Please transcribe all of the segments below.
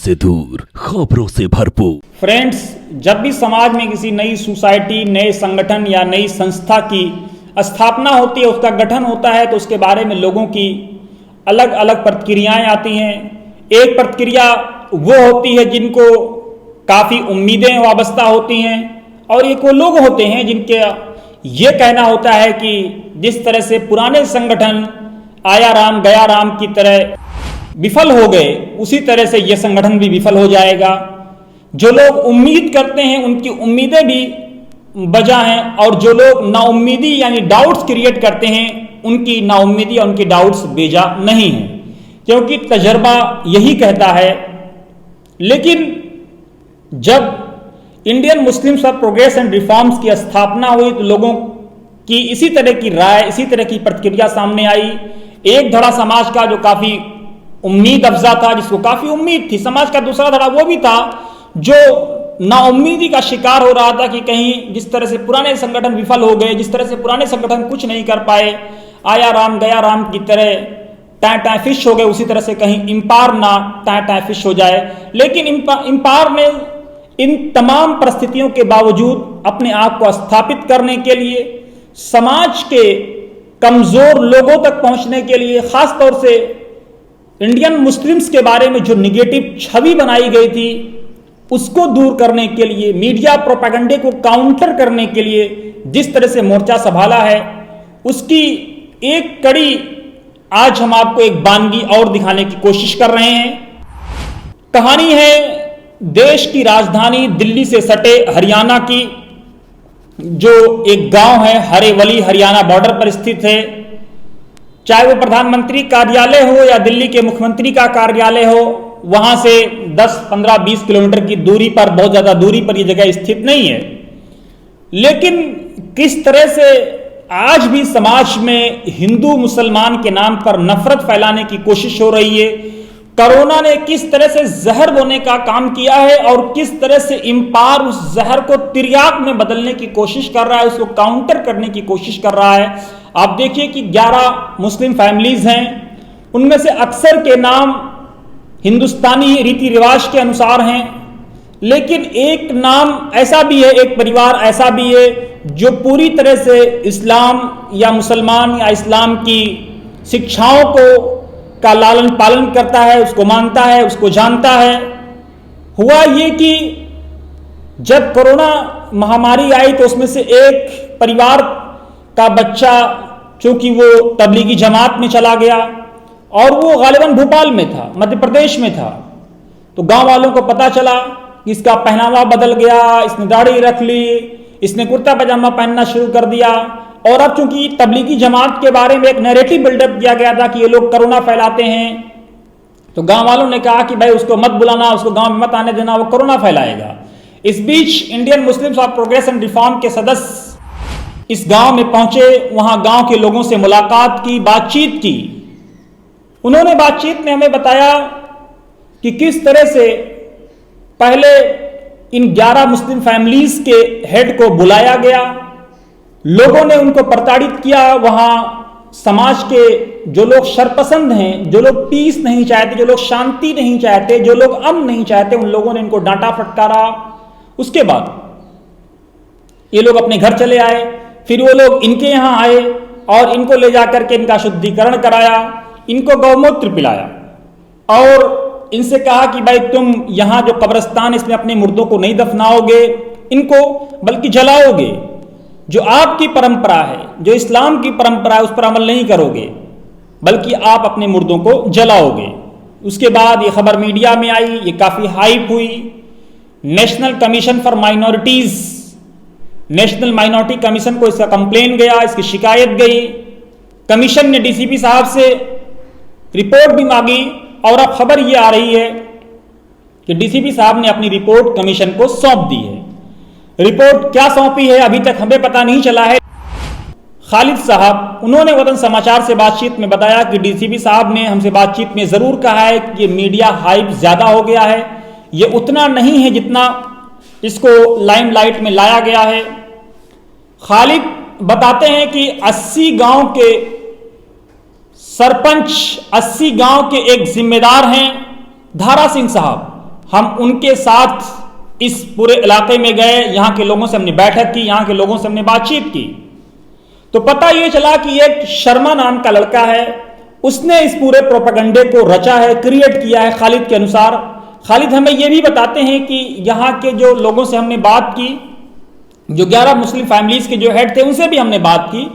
से दूर, खबरों से भरपूर। फ्रेंड्स, जब भी समाज में किसी नई सोसाइटी, नए संगठन या नई संस्था की स्थापना होती है, उसका गठन होता है, तो उसके बारे में लोगों की अलग अलग प्रतिक्रियाएं आती हैं। एक प्रतिक्रिया वो होती है जिनको काफ़ी उम्मीदें वाबस्ता होती हैं, और एक वो लोग होते हैं जिनके ये कहना होता है कि जिस तरह से पुराने संगठन आया राम गया राम की तरह विफल हो गए, उसी तरह से यह संगठन भी विफल हो जाएगा। जो लोग उम्मीद करते हैं उनकी उम्मीदें भी बजा हैं, और जो लोग नाउम्मीदी यानी डाउट्स क्रिएट करते हैं उनकी नाउम्मीदी और उनकी डाउट्स बेजा नहीं है, क्योंकि तजर्बा यही कहता है। लेकिन जब Indian Muslims for progress and reforms की स्थापना हुई तो लोगों की इसी तरह की राय, इसी तरह की प्रतिक्रिया सामने आई। एक धड़ा समाज का जो काफी उम्मीद अफजा था, जिसको काफी उम्मीद थी, समाज का दूसरा धड़ा वो भी था जो नाउम्मीदी का शिकार हो रहा था कि कहीं जिस तरह से पुराने संगठन विफल हो गए, जिस तरह से पुराने संगठन कुछ नहीं कर पाए, आया राम गया राम की तरह टाँ टाँ फिश हो गए, उसी तरह से कहीं इम्पायर ना टाँ टाँ फिश हो जाए। लेकिन इम्पायर ने इन तमाम परिस्थितियों के बावजूद अपने आप को स्थापित करने के लिए, समाज के कमजोर लोगों तक पहुंचने के लिए, खासतौर से इंडियन मुस्लिम्स के बारे में जो निगेटिव छवि बनाई गई थी उसको दूर करने के लिए, मीडिया प्रोपेगेंडे को काउंटर करने के लिए जिस तरह से मोर्चा संभाला है, उसकी एक कड़ी आज हम आपको एक बानगी और दिखाने की कोशिश कर रहे हैं। कहानी है देश की राजधानी दिल्ली से सटे हरियाणा की, जो एक गांव है हरेवली, हरियाणा बॉर्डर पर स्थित है। चाहे वो प्रधानमंत्री कार्यालय हो या दिल्ली के मुख्यमंत्री का कार्यालय हो, वहां से 10, 15, 20 किलोमीटर की दूरी पर, बहुत ज्यादा दूरी पर यह जगह स्थित नहीं है। लेकिन किस तरह से आज भी समाज में हिंदू मुसलमान के नाम पर नफरत फैलाने की कोशिश हो रही है, कोरोना ने किस तरह से जहर बोने का काम किया है, और किस तरह से इम्पायर उस जहर को तिर्याक में बदलने की कोशिश कर रहा है, उसको काउंटर करने की कोशिश कर रहा है। आप देखिए कि 11 मुस्लिम फैमिलीज हैं, उनमें से अक्सर के नाम हिंदुस्तानी रीति रिवाज के अनुसार हैं, लेकिन एक नाम ऐसा भी है, एक परिवार ऐसा भी है जो पूरी तरह से इस्लाम या मुसलमान या इस्लाम की शिक्षाओं को का लालन पालन करता है, उसको मानता है, उसको जानता है। हुआ ये कि जब कोरोना महामारी आई तो उसमें से एक परिवार का बच्चा, चूंकि वो तबलीगी जमात में चला गया और वो गालिबन भोपाल में था, मध्य प्रदेश में था, तो गांव वालों को पता चला कि इसका पहनावा बदल गया, इसने दाढ़ी रख ली, इसने कुर्ता पजामा पहनना शुरू कर दिया। और अब चूंकि तबलीगी जमात के बारे में एक नैरेटिव बिल्डअप किया गया था कि ये लोग कोरोना फैलाते हैं, तो गांव वालों ने कहा कि भाई उसको मत बुलाना, उसको गांव में मत आने देना, वो कोरोना फैलाएगा। इस बीच Indian Muslims for progress and reform के सदस्य इस गांव में पहुंचे, वहां गांव के लोगों से मुलाकात की, बातचीत की। उन्होंने बातचीत में हमें बताया कि किस तरह से पहले इन 11 मुस्लिम फैमिलीज के हेड को बुलाया गया, लोगों ने उनको प्रताड़ित किया। वहां समाज के जो लोग शरपसंद हैं, जो लोग पीस नहीं चाहते, जो लोग शांति नहीं चाहते, जो लोग अमन नहीं चाहते, उन लोगों ने इनको डांटा फटकारा। उसके बाद ये लोग अपने घर चले आए, फिर वो लोग इनके यहां आए और इनको ले जाकर के इनका शुद्धिकरण कराया, इनको गौमूत्र पिलाया और इनसे कहा कि भाई तुम यहां जो कब्रिस्तान, इसमें अपने मुर्दों को नहीं दफनाओगे इनको, बल्कि जलाओगे। जो आपकी परंपरा है, जो इस्लाम की परंपरा है, उस पर अमल नहीं करोगे, बल्कि आप अपने मुर्दों को जलाओगे। उसके बाद ये खबर मीडिया में आई, ये काफी हाइप हुई। National commission for minorities, national minority commission को इसका कंप्लेन गया, इसकी शिकायत गई। कमीशन ने डीसीपी साहब से रिपोर्ट भी मांगी, और अब खबर यह आ रही है कि डीसीपी साहब ने अपनी रिपोर्ट कमीशन को सौंप दी है। रिपोर्ट क्या सौंपी है अभी तक हमें पता नहीं चला है। खालिद साहब, उन्होंने वतन समाचार से बातचीत में बताया कि डीसीपी साहब ने हमसे बातचीत में जरूर कहा है कि ये मीडिया हाइप ज्यादा हो गया है, ये उतना नहीं है जितना इसको लाइमलाइट में लाया गया है। खालिद बताते हैं कि 80 गांव के सरपंच, 80 गांव के एक जिम्मेदार हैं धारा सिंह साहब, हम उनके साथ इस पूरे इलाके में गए, यहाँ के लोगों से हमने बैठक की, यहाँ के लोगों से हमने बातचीत की, तो पता ये चला कि एक शर्मा नाम का लड़का है, उसने इस पूरे प्रोपेगेंडे को रचा है, क्रिएट किया है खालिद के अनुसार। खालिद हमें ये भी बताते हैं कि यहाँ के जो लोगों से हमने बात की, जो 11 मुस्लिम फैमिलीज के जो हेड थे उनसे भी हमने बात की,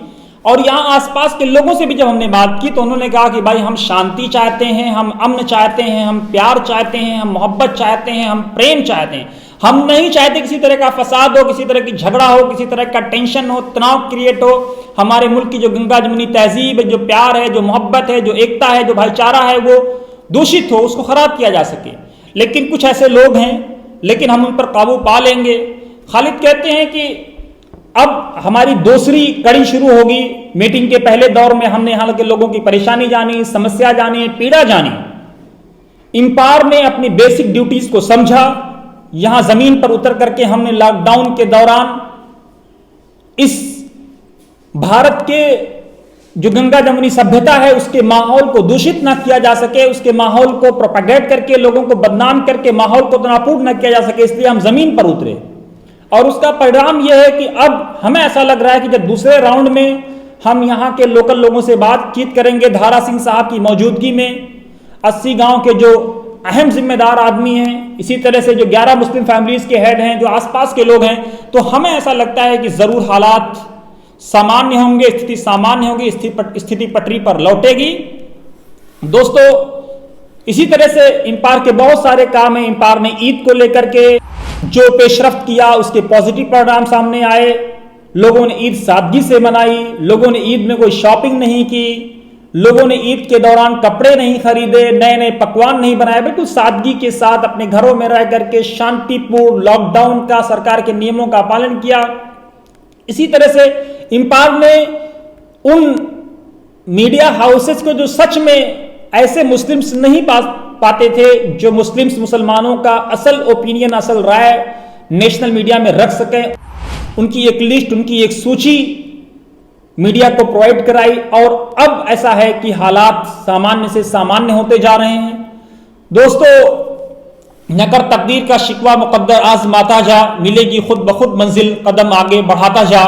और यहाँ आसपास के लोगों से भी जब हमने बात की तो उन्होंने कहा कि भाई हम शांति चाहते हैं, हम अमन चाहते हैं, हम प्यार चाहते हैं, हम मोहब्बत चाहते हैं, हम प्रेम चाहते हैं। हम नहीं चाहते किसी तरह का फसाद हो, किसी तरह की झगड़ा हो, किसी तरह का टेंशन हो, तनाव क्रिएट हो। हमारे मुल्क की जो गंगा जमुनी तहजीब है, जो प्यार है, जो मोहब्बत है, जो एकता है, जो भाईचारा है, वो दूषित हो, उसको खराब किया जा सके। लेकिन कुछ ऐसे लोग हैं, लेकिन हम उन पर काबू पा लेंगे। खालिद कहते हैं कि अब हमारी दूसरी कड़ी शुरू होगी। मीटिंग के पहले दौर में हमने यहाँ के लोगों की परेशानी जानी, समस्या जानी, पीड़ा जानी। इंपार ने अपनी बेसिक ड्यूटीज को समझा। यहां जमीन पर उतर करके हमने लॉकडाउन के दौरान इस भारत के जो गंगा जमुनी सभ्यता है उसके माहौल को दूषित ना किया जा सके, उसके माहौल को प्रोपेगेट करके, लोगों को बदनाम करके माहौल को तनावपूर्ण न किया जा सके, इसलिए हम जमीन पर उतरे। और उसका परिणाम यह है कि अब हमें ऐसा लग रहा है कि जब दूसरे राउंड में हम यहाँ के लोकल लोगों से बातचीत करेंगे, धारा सिंह साहब की मौजूदगी में, 80 गांव के जो अहम जिम्मेदार आदमी हैं, इसी तरह से जो 11 मुस्लिम फैमिलीज के हेड हैं, जो आसपास के लोग हैं, तो हमें ऐसा लगता है कि जरूर हालात सामान्य होंगे, स्थिति सामान्य होगी, स्थिति पटरी पर लौटेगी। दोस्तों, इसी तरह से इंपार के बहुत सारे काम हैं। इंपार ने ईद को लेकर के जो पेशरफ्त किया उसके पॉजिटिव परिणाम सामने आए। लोगों ने ईद सादगी से मनाई, लोगों ने ईद में कोई शॉपिंग नहीं की, लोगों ने ईद के दौरान कपड़े नहीं खरीदे, नए नए पकवान नहीं बनाए, बिल्कुल सादगी के साथ अपने घरों में रह करके शांतिपूर्ण लॉकडाउन का, सरकार के नियमों का पालन किया। इसी तरह से इंपार ने उन मीडिया हाउसेस को जो सच में ऐसे मुस्लिम्स नहीं पाते थे, जो मुस्लिम्स मुसलमानों का असल ओपिनियन, असल राय नेशनल मीडिया में रख सके, उनकी एक लिस्ट, उनकी एक सूची मीडिया को प्रोवाइड कराई। और अब ऐसा है कि हालात सामान्य से सामान्य होते जा रहे हैं। दोस्तों, न कर तकदीर का शिकवा मुकद्दर आजमाता जा, मिलेगी खुद ब खुद मंजिल, कदम आगे बढ़ाता जा।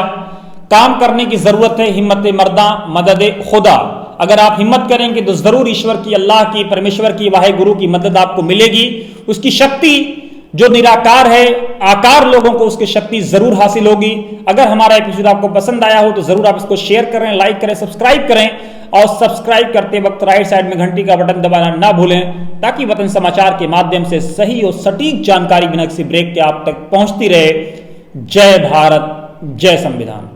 काम करने की जरूरत है, हिम्मत मर्दा मदद खुदा। अगर आप हिम्मत करेंगे तो जरूर ईश्वर की, अल्लाह की, परमेश्वर की, वाहे गुरु की मदद आपको मिलेगी। उसकी शक्ति जो निराकार है, आकार लोगों को उसकी शक्ति जरूर हासिल होगी। अगर हमारा एपिसोड आपको पसंद आया हो तो जरूर आप इसको शेयर करें, लाइक करें, सब्सक्राइब करें, और सब्सक्राइब करते वक्त राइट साइड में घंटी का बटन दबाना ना भूलें, ताकि वतन समाचार के माध्यम से सही और सटीक जानकारी बिना किसी ब्रेक के आप तक पहुंचती रहे। जय भारत, जय संविधान।